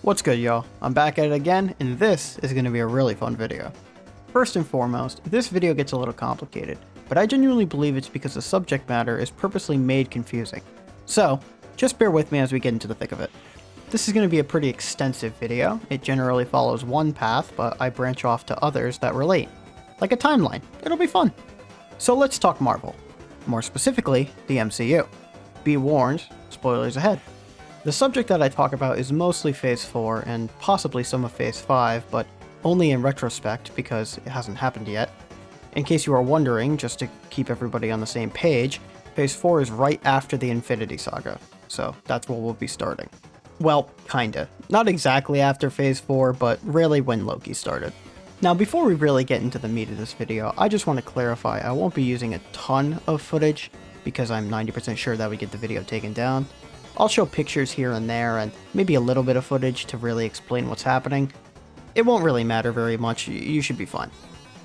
What's good, y'all? I'm back at it again, and this is going to be a really fun video. First and foremost, this video gets a little complicated, but I genuinely believe it's because the subject matter is purposely made confusing. So, just bear with me as we get into the thick of it. This is going to be a pretty extensive video. It generally follows one path, but I branch off to others that relate. Like a timeline. It'll be fun. So let's talk Marvel. More specifically, the MCU. Be warned, spoilers ahead. The subject that I talk about is mostly Phase 4 and possibly some of Phase 5, but only in retrospect because it hasn't happened yet. In case you are wondering, just to keep everybody on the same page, Phase 4 is right after the Infinity Saga, so that's where we'll be starting. Well, kinda. Not exactly after Phase 4, but really when Loki started. Now, before we really get into the meat of this video, I just want to clarify I won't be using a ton of footage, because I'm 90% sure that we get the video taken down. I'll show pictures here and there, and maybe a little bit of footage to really explain what's happening. It won't really matter very much, you should be fine.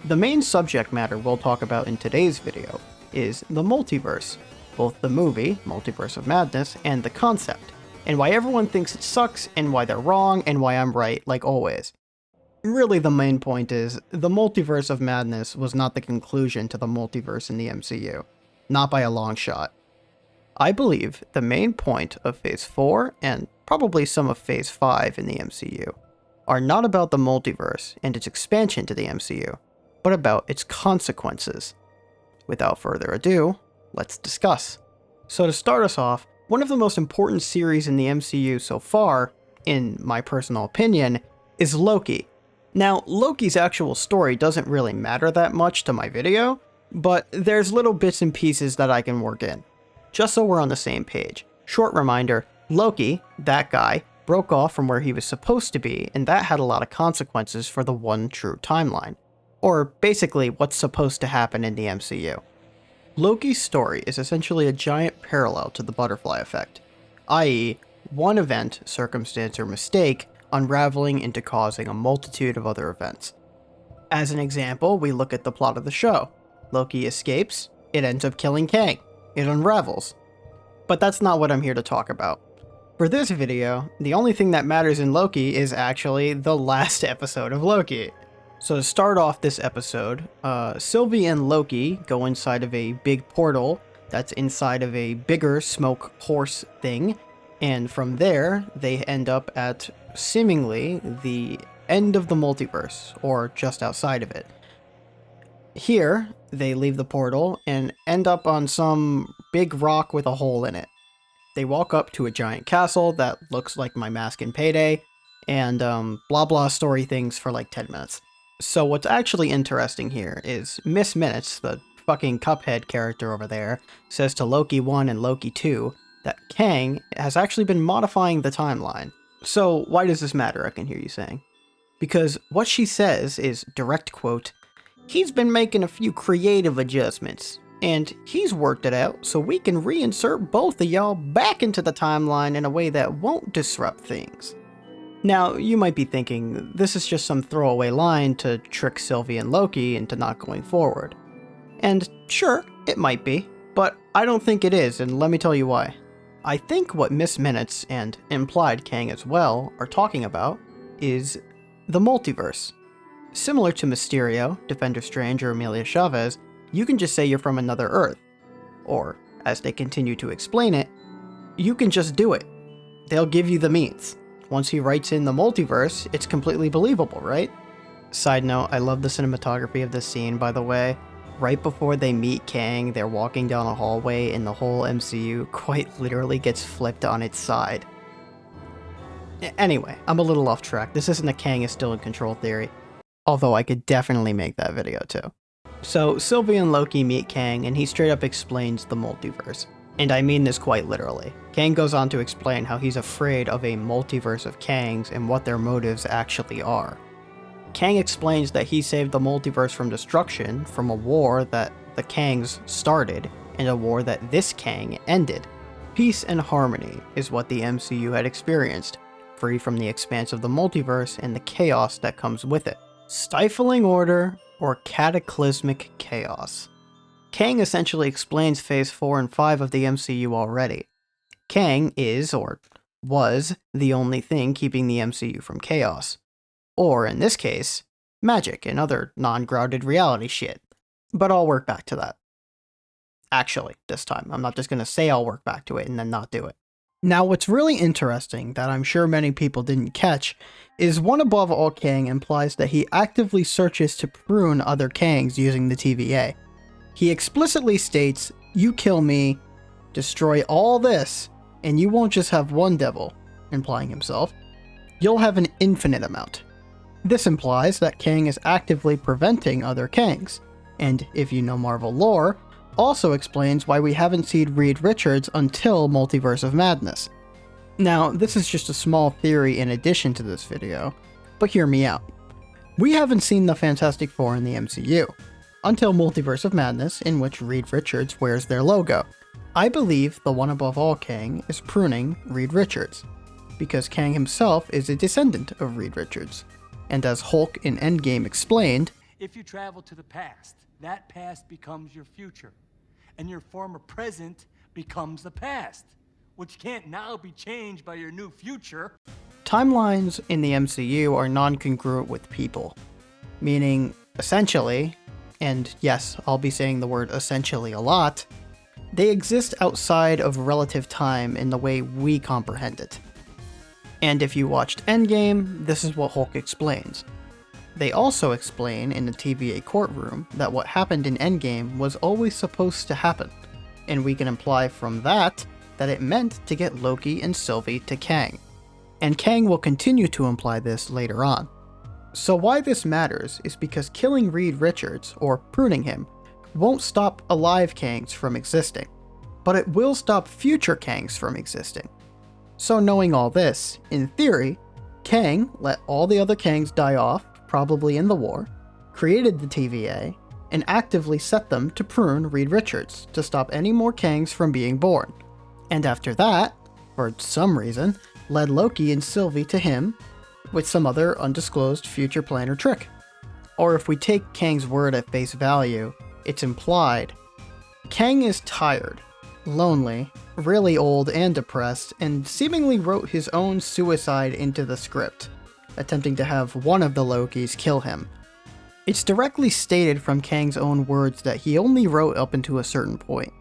The main subject matter we'll talk about in today's video is the multiverse, both the movie, Multiverse of Madness, and the concept, and why everyone thinks it sucks, and why they're wrong, and why I'm right, like always. Really, the main point is, the Multiverse of Madness was not the conclusion to the multiverse in the MCU. Not by a long shot. I believe the main point of Phase 4, and probably some of Phase 5 in the MCU, are not about the multiverse and its expansion to the MCU, but about its consequences. Without further ado, let's discuss. So to start us off, one of the most important series in the MCU so far, in my personal opinion, is Loki. Now, Loki's actual story doesn't really matter that much to my video, but there's little bits and pieces that I can work in. Just so we're on the same page. Short reminder, Loki, that guy, broke off from where he was supposed to be, and that had a lot of consequences for the one true timeline. Or basically, what's supposed to happen in the MCU. Loki's story is essentially a giant parallel to the butterfly effect, i.e., one event, circumstance, or mistake unraveling into causing a multitude of other events. As an example, we look at the plot of the show. Loki escapes, it ends up killing Kang. It unravels. But that's not what I'm here to talk about. For this video, the only thing that matters in Loki is actually the last episode of Loki. So to start off this episode, Sylvie and Loki go inside of a big portal that's inside of a bigger smoke horse thing, and from there, they end up at seemingly the end of the multiverse, or just outside of it. Here, they leave the portal and end up on some big rock with a hole in it. They walk up to a giant castle that looks like my mask in Payday, and blah blah story things for like 10 minutes. So what's actually interesting here is Miss Minutes, the fucking Cuphead character over there, says to Loki 1 and Loki 2 that Kang has actually been modifying the timeline. So why does this matter, I can hear you saying? Because what she says is, direct quote, "He's been making a few creative adjustments, and he's worked it out so we can reinsert both of y'all back into the timeline in a way that won't disrupt things." Now, you might be thinking, this is just some throwaway line to trick Sylvie and Loki into not going forward. And sure, it might be, but I don't think it is, and let me tell you why. I think what Miss Minutes, and implied Kang as well, are talking about is the multiverse. Similar to Mysterio, Defender Strange, or Amelia Chavez, you can just say you're from another Earth. Or, as they continue to explain it, you can just do it. They'll give you the means. Once he writes in the multiverse, it's completely believable, right? Side note, I love the cinematography of this scene, by the way. Right before they meet Kang, they're walking down a hallway and the whole MCU quite literally gets flipped on its side. Anyway, I'm a little off track. This isn't a Kang is still in control theory. Although I could definitely make that video too. So Sylvie and Loki meet Kang and he straight up explains the multiverse. And I mean this quite literally. Kang goes on to explain how he's afraid of a multiverse of Kangs and what their motives actually are. Kang explains that he saved the multiverse from destruction from a war that the Kangs started and a war that this Kang ended. Peace and harmony is what the MCU had experienced, free from the expanse of the multiverse and the chaos that comes with it. Stifling order or cataclysmic chaos. Kang essentially explains Phase 4 and 5 of the MCU already. Kang is, or was the only thing keeping the MCU from chaos. Or, in this case, magic and other non-grounded reality shit. But I'll work back to that. Actually, this time. I'm not just going to say I'll work back to it and then not do it. Now, what's really interesting that I'm sure many people didn't catch is one above all Kang implies that he actively searches to prune other Kangs using the TVA. He explicitly states, "You kill me, destroy all this, and you won't just have one devil," implying himself. "You'll have an infinite amount." This implies that Kang is actively preventing other Kangs, and if you know Marvel lore, also explains why we haven't seen Reed Richards until Multiverse of Madness. Now, this is just a small theory in addition to this video, but hear me out. We haven't seen the Fantastic Four in the MCU, until Multiverse of Madness, in which Reed Richards wears their logo. I believe the one above all Kang is pruning Reed Richards, because Kang himself is a descendant of Reed Richards. And as Hulk in Endgame explained, if you travel to the past, that past becomes your future, and your former present becomes the past, which can't now be changed by your new future. Timelines in the MCU are non-congruent with people, meaning, essentially, and yes, I'll be saying the word essentially a lot, they exist outside of relative time in the way we comprehend it. And if you watched Endgame, this is what Hulk explains. They also explain in the TVA courtroom that what happened in Endgame was always supposed to happen, and we can imply from that it meant to get Loki and Sylvie to Kang. And Kang will continue to imply this later on. So why this matters is because killing Reed Richards, or pruning him, won't stop alive Kangs from existing, but it will stop future Kangs from existing. So knowing all this, in theory, Kang let all the other Kangs die off, probably in the war, created the TVA, and actively set them to prune Reed Richards to stop any more Kangs from being born. And after that, for some reason, led Loki and Sylvie to him with some other undisclosed future plan or trick. Or if we take Kang's word at face value, it's implied. Kang is tired, lonely, really old and depressed, and seemingly wrote his own suicide into the script, attempting to have one of the Lokis kill him. It's directly stated from Kang's own words that he only wrote up until a certain point,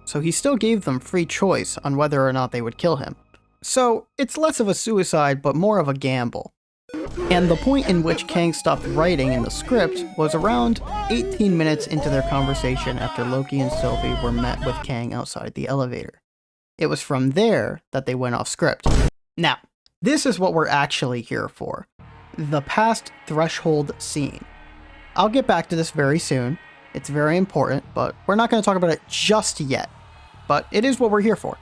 so he still gave them free choice on whether or not they would kill him. So it's less of a suicide but more of a gamble. And the point in which Kang stopped writing in the script was around 18 minutes into their conversation after Loki and Sylvie were met with Kang outside the elevator. It was from there that they went off script. Now, this is what we're actually here for. The past threshold scene. I'll get back to this very soon. It's very important, but we're not going to talk about it just yet. But it is what we're here for.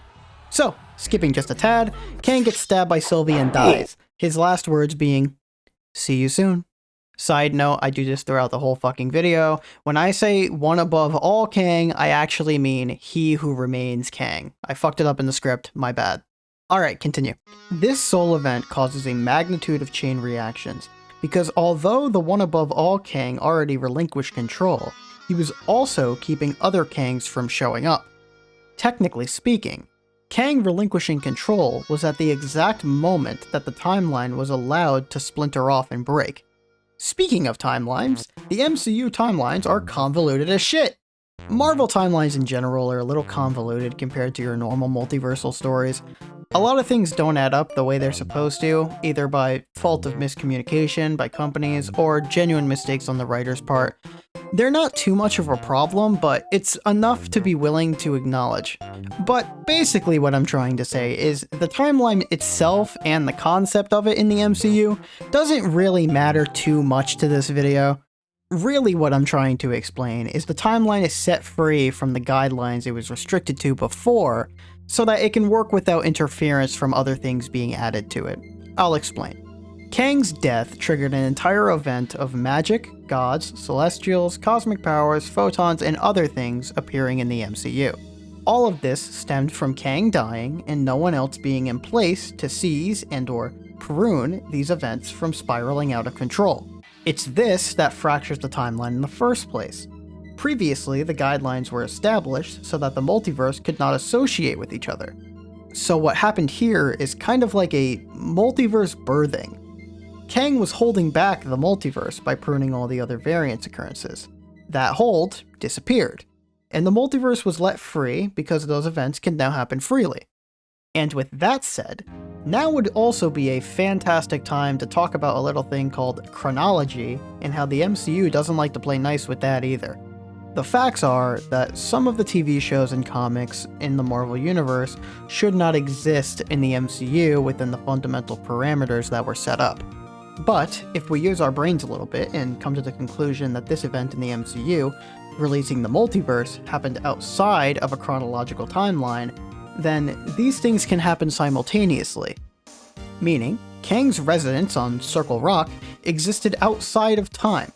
So, skipping just a tad, Kang gets stabbed by Sylvie and dies. His last words being, "See you soon." Side note, I do this throughout the whole fucking video. When I say one above all Kang, I actually mean he who remains Kang. I fucked it up in the script, my bad. Alright, continue. This sole event causes a magnitude of chain reactions, because although the one above all Kang already relinquished control, he was also keeping other Kangs from showing up. Technically speaking, Kang relinquishing control was at the exact moment that the timeline was allowed to splinter off and break. Speaking of timelines, the MCU timelines are convoluted as shit. Marvel timelines in general are a little convoluted compared to your normal multiversal stories. A lot of things don't add up the way they're supposed to, either by fault of miscommunication by companies or genuine mistakes on the writer's part. They're not too much of a problem, but it's enough to be willing to acknowledge. But basically what I'm trying to say is the timeline itself and the concept of it in the MCU doesn't really matter too much to this video. Really what I'm trying to explain is the timeline is set free from the guidelines it was restricted to before, so that it can work without interference from other things being added to it. I'll explain. Kang's death triggered an entire event of magic, gods, celestials, cosmic powers, photons, and other things appearing in the MCU. All of this stemmed from Kang dying and no one else being in place to seize and/or prune these events from spiraling out of control. It's this that fractures the timeline in the first place. Previously, the guidelines were established so that the multiverse could not associate with each other. So what happened here is kind of like a multiverse birthing. Kang was holding back the multiverse by pruning all the other variance occurrences. That hold disappeared, and the multiverse was let free because those events can now happen freely. And with that said, now would also be a fantastic time to talk about a little thing called chronology and how the MCU doesn't like to play nice with that either. The facts are that some of the TV shows and comics in the Marvel Universe should not exist in the MCU within the fundamental parameters that were set up. But if we use our brains a little bit and come to the conclusion that this event in the MCU, releasing the multiverse, happened outside of a chronological timeline, then these things can happen simultaneously. Meaning, Kang's residence on Circle Rock existed outside of time,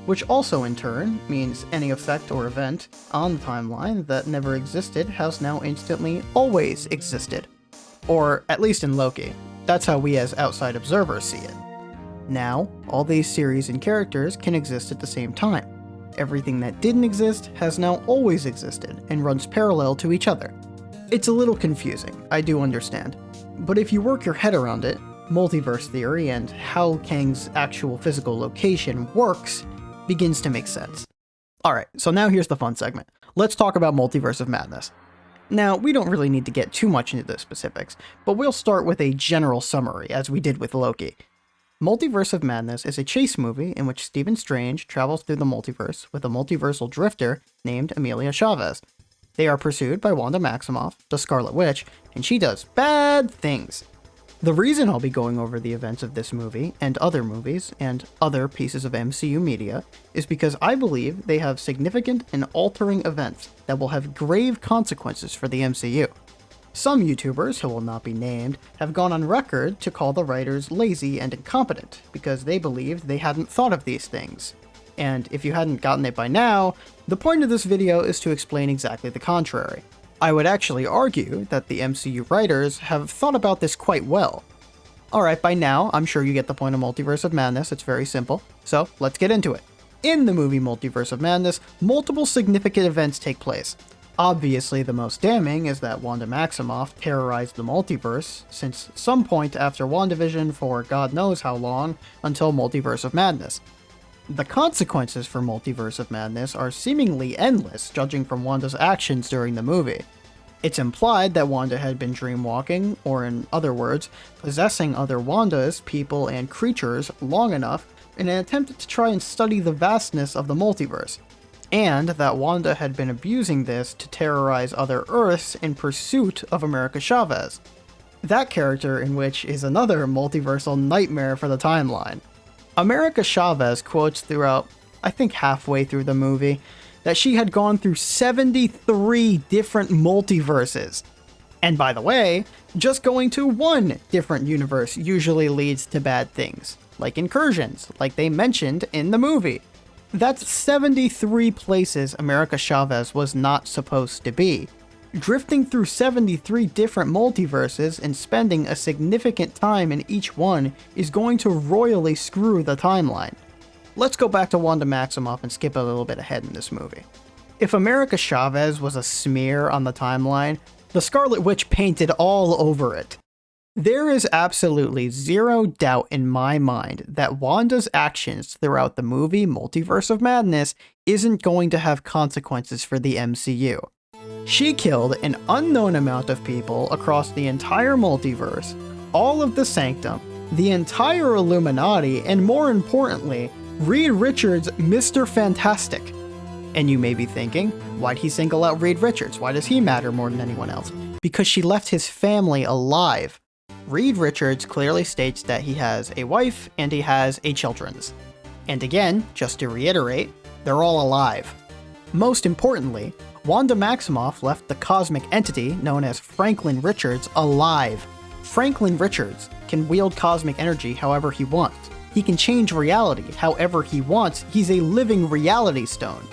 which also in turn means any effect or event on the timeline that never existed has now instantly always existed. Or at least in Loki. That's how we as outside observers see it. Now, all these series and characters can exist at the same time. Everything that didn't exist has now always existed and runs parallel to each other. It's a little confusing, I do understand. But if you work your head around it, multiverse theory and how Kang's actual physical location works begins to make sense. Alright, so now here's the fun segment. Let's talk about Multiverse of Madness. Now, we don't really need to get too much into the specifics, but we'll start with a general summary, as we did with Loki. Multiverse of Madness is a chase movie in which Stephen Strange travels through the multiverse with a multiversal drifter named Amelia Chavez. They are pursued by Wanda Maximoff, the Scarlet Witch, and she does bad things. The reason I'll be going over the events of this movie, and other movies, and other pieces of MCU media, is because I believe they have significant and altering events that will have grave consequences for the MCU. Some YouTubers, who will not be named, have gone on record to call the writers lazy and incompetent, because they believed they hadn't thought of these things. And if you hadn't gotten it by now, the point of this video is to explain exactly the contrary. I would actually argue that the MCU writers have thought about this quite well. Alright, by now, I'm sure you get the point of Multiverse of Madness, it's very simple, so let's get into it. In the movie Multiverse of Madness, multiple significant events take place. Obviously, the most damning is that Wanda Maximoff terrorized the multiverse since some point after WandaVision for God knows how long until Multiverse of Madness. The consequences for Multiverse of Madness are seemingly endless, judging from Wanda's actions during the movie. It's implied that Wanda had been dreamwalking, or in other words, possessing other Wandas, people, and creatures long enough in an attempt to try and study the vastness of the multiverse, and that Wanda had been abusing this to terrorize other Earths in pursuit of America Chavez. That character in which is another multiversal nightmare for the timeline. America Chavez quotes throughout, I think halfway through the movie, that she had gone through 73 different multiverses. And by the way, just going to one different universe usually leads to bad things, like incursions, like they mentioned in the movie. That's 73 places America Chavez was not supposed to be. Drifting through 73 different multiverses and spending a significant time in each one is going to royally screw the timeline. Let's go back to Wanda Maximoff and skip a little bit ahead in this movie. If America Chavez was a smear on the timeline, the Scarlet Witch painted all over it. There is absolutely zero doubt in my mind that Wanda's actions throughout the movie Multiverse of Madness isn't going to have consequences for the MCU. She killed an unknown amount of people across the entire multiverse, all of the Sanctum, the entire Illuminati, and more importantly, Reed Richards' Mr. Fantastic. And you may be thinking, why'd he single out Reed Richards? Why does he matter more than anyone else? Because she left his family alive. Reed Richards clearly states that he has a wife and he has a children's. And again, just to reiterate, they're all alive. Most importantly, Wanda Maximoff left the cosmic entity known as Franklin Richards alive. Franklin Richards can wield cosmic energy however he wants. He can change reality however he wants. He's a living reality stone.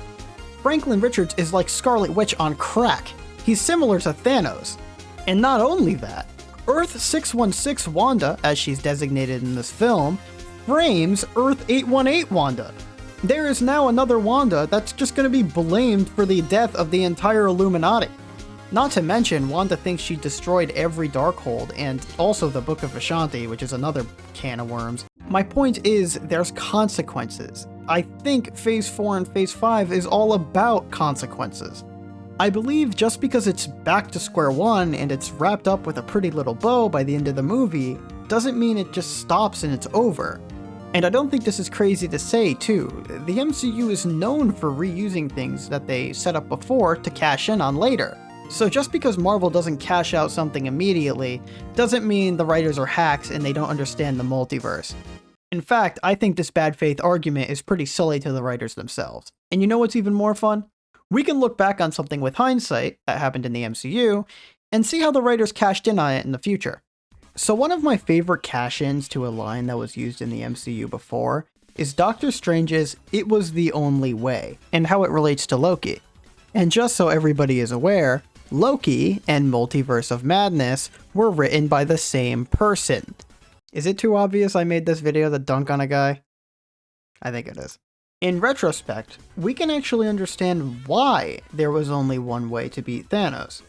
Franklin Richards is like Scarlet Witch on crack. He's similar to Thanos. And not only that, Earth 616 Wanda, as she's designated in this film, frames Earth 818 Wanda. There is now another Wanda that's just going to be blamed for the death of the entire Illuminati. Not to mention, Wanda thinks she destroyed every Darkhold, and also the Book of Ashanti, which is another can of worms. My point is, there's consequences. I think Phase 4 and Phase 5 is all about consequences. I believe just because it's back to square one and it's wrapped up with a pretty little bow by the end of the movie, doesn't mean it just stops and it's over. And I don't think this is crazy to say, too. The MCU is known for reusing things that they set up before to cash in on later. So just because Marvel doesn't cash out something immediately, doesn't mean the writers are hacks and they don't understand the multiverse. In fact, I think this bad faith argument is pretty silly to the writers themselves. And you know what's even more fun? We can look back on something with hindsight that happened in the MCU and see how the writers cashed in on it in the future. So one of my favorite cash-ins to a line that was used in the MCU before is Doctor Strange's "It was the only way" and how it relates to Loki. And just so everybody is aware, Loki and Multiverse of Madness were written by the same person. Is it too obvious I made this video to dunk on a guy? I think it is. In retrospect, we can actually understand why there was only one way to beat Thanos,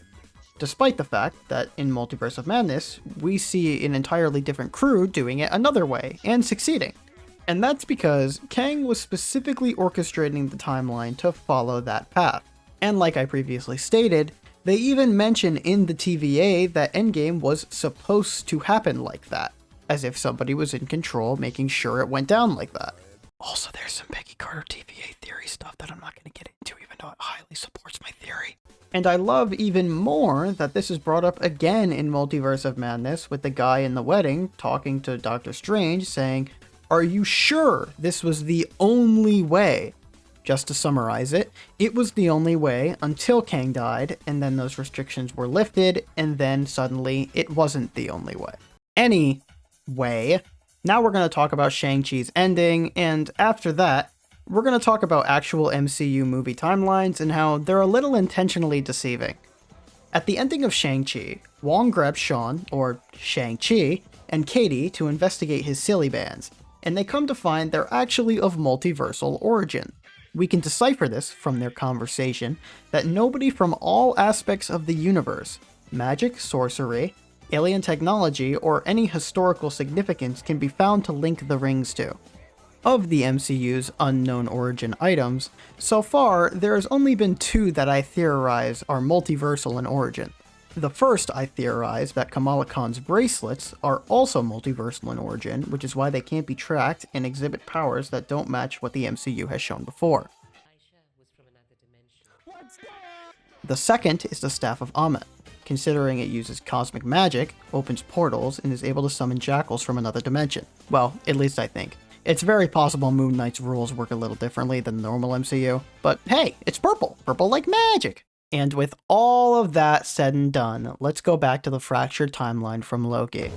despite the fact that in Multiverse of Madness, we see an entirely different crew doing it another way and succeeding. And that's because Kang was specifically orchestrating the timeline to follow that path. And like I previously stated, they even mention in the TVA that Endgame was supposed to happen like that, as if somebody was in control making sure it went down like that. Also, there's some Peggy Carter TVA theory stuff that I'm not going to get into, even though it highly supports my theory. And I love even more that this is brought up again in Multiverse of Madness with the guy in the wedding talking to Doctor Strange saying, "Are you sure this was the only way?" Just to summarize it, it was the only way until Kang died, and then those restrictions were lifted, and then suddenly it wasn't the only way. Anyway, now we're going to talk about Shang-Chi's ending, and after that, we're going to talk about actual MCU movie timelines and how they're a little intentionally deceiving. At the ending of Shang-Chi, Wong grabs Sean, or Shang-Chi, and Katie to investigate his silly bands, and they come to find they're actually of multiversal origin. We can decipher this from their conversation that nobody from all aspects of the universe, magic, sorcery, alien technology, or any historical significance can be found to link the rings to. Of the MCU's unknown origin items, so far there has only been two that I theorize are multiversal in origin. The first I theorize that Kamala Khan's bracelets are also multiversal in origin, which is why they can't be tracked and exhibit powers that don't match what the MCU has shown before. The second is the Staff of Ammit. Considering it uses cosmic magic, opens portals, and is able to summon jackals from another dimension. Well, at least I think. It's very possible Moon Knight's rules work a little differently than the normal MCU, but hey, it's purple! Purple like magic! And with all of that said and done, let's go back to the fractured timeline from Loki.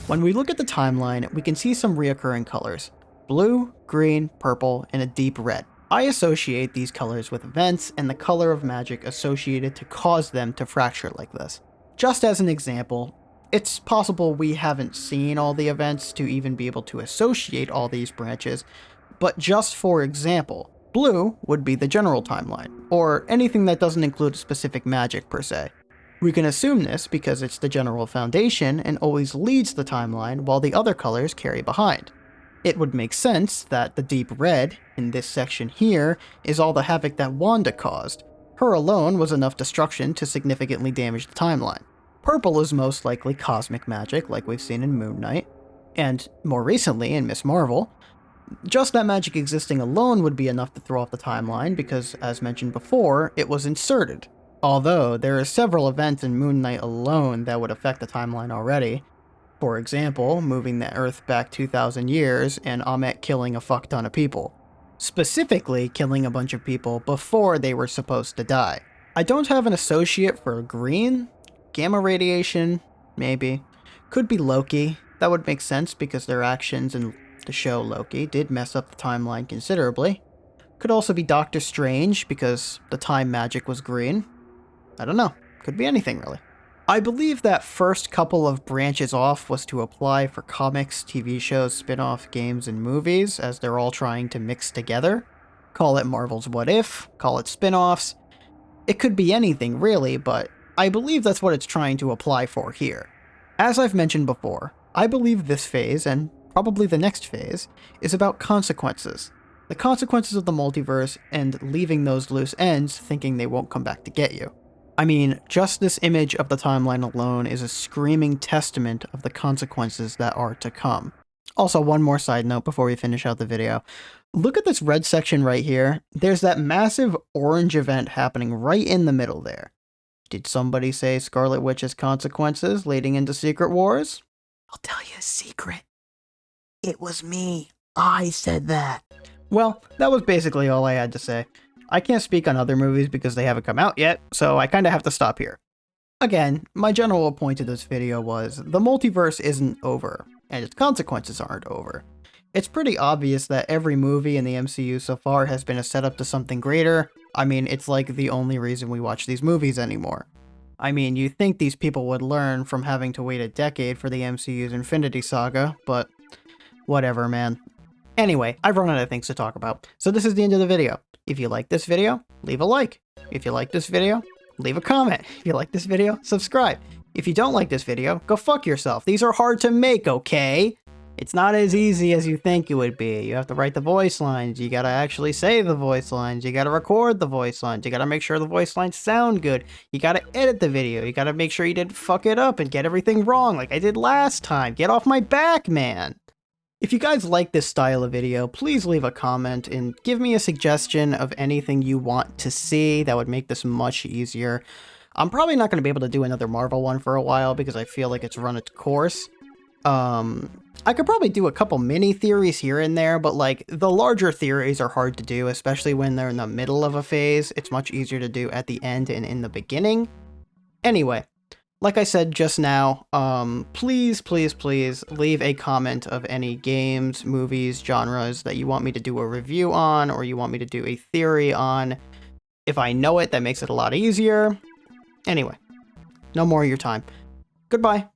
When we look at the timeline, we can see some reoccurring colors. Blue, green, purple, and a deep red. I associate these colors with events and the color of magic associated to cause them to fracture like this. Just as an example, it's possible we haven't seen all the events to even be able to associate all these branches, but just for example, blue would be the general timeline, or anything that doesn't include specific magic per se. We can assume this because it's the general foundation and always leads the timeline while the other colors carry behind. It would make sense that the deep red, in this section here, is all the havoc that Wanda caused. Her alone was enough destruction to significantly damage the timeline. Purple is most likely cosmic magic, like we've seen in Moon Knight, and more recently in Ms. Marvel. Just that magic existing alone would be enough to throw off the timeline because, as mentioned before, it was inserted. Although, there are several events in Moon Knight alone that would affect the timeline already. For example, moving the Earth back 2,000 years and Ammit killing a fuck ton of people. Specifically, killing a bunch of people before they were supposed to die. I don't have an associate for green. Gamma radiation, maybe. Could be Loki. That would make sense because their actions in the show Loki did mess up the timeline considerably. Could also be Doctor Strange because the time magic was green. I don't know. Could be anything really. I believe that first couple of branches off was to apply for comics, TV shows, spin-off games, and movies, as they're all trying to mix together. Call it Marvel's What If, call it spin-offs. It could be anything, really, but I believe that's what it's trying to apply for here. As I've mentioned before, I believe this phase, and probably the next phase, is about consequences. The consequences of the multiverse and leaving those loose ends thinking they won't come back to get you. I mean, just this image of the timeline alone is a screaming testament of the consequences that are to come. Also, one more side note before we finish out the video. Look at this red section right here. There's that massive orange event happening right in the middle there. Did somebody say Scarlet Witch's consequences leading into Secret Wars? I'll tell you a secret. It was me. I said that. Well, that was basically all I had to say. I can't speak on other movies because they haven't come out yet, so I kinda have to stop here. Again, my general point to this video was, the multiverse isn't over, and its consequences aren't over. It's pretty obvious that every movie in the MCU so far has been a setup to something greater. I mean, it's like the only reason we watch these movies anymore. I mean, you think these people would learn from having to wait a decade for the MCU's Infinity Saga, but whatever, man. Anyway, I've run out of things to talk about, so this is the end of the video. If you like this video, leave a like. If you like this video, leave a comment. If you like this video, subscribe. If you don't like this video, go fuck yourself. These are hard to make, okay? It's not as easy as you think it would be. You have to write the voice lines, you gotta actually say the voice lines, you gotta record the voice lines, you gotta make sure the voice lines sound good, you gotta edit the video, you gotta make sure you didn't fuck it up and get everything wrong like I did last time. Get off my back, man! If you guys like this style of video, please leave a comment and give me a suggestion of anything you want to see that would make this much easier. I'm probably not going to be able to do another Marvel one for a while because I feel like it's run its course. I could probably do a couple mini theories here and there, but like the larger theories are hard to do, especially when they're in the middle of a phase. It's much easier to do at the end and in the beginning. Anyway, like I said just now, please leave a comment of any games, movies, genres that you want me to do a review on, or you want me to do a theory on. If I know it, that makes it a lot easier. Anyway, no more of your time. Goodbye.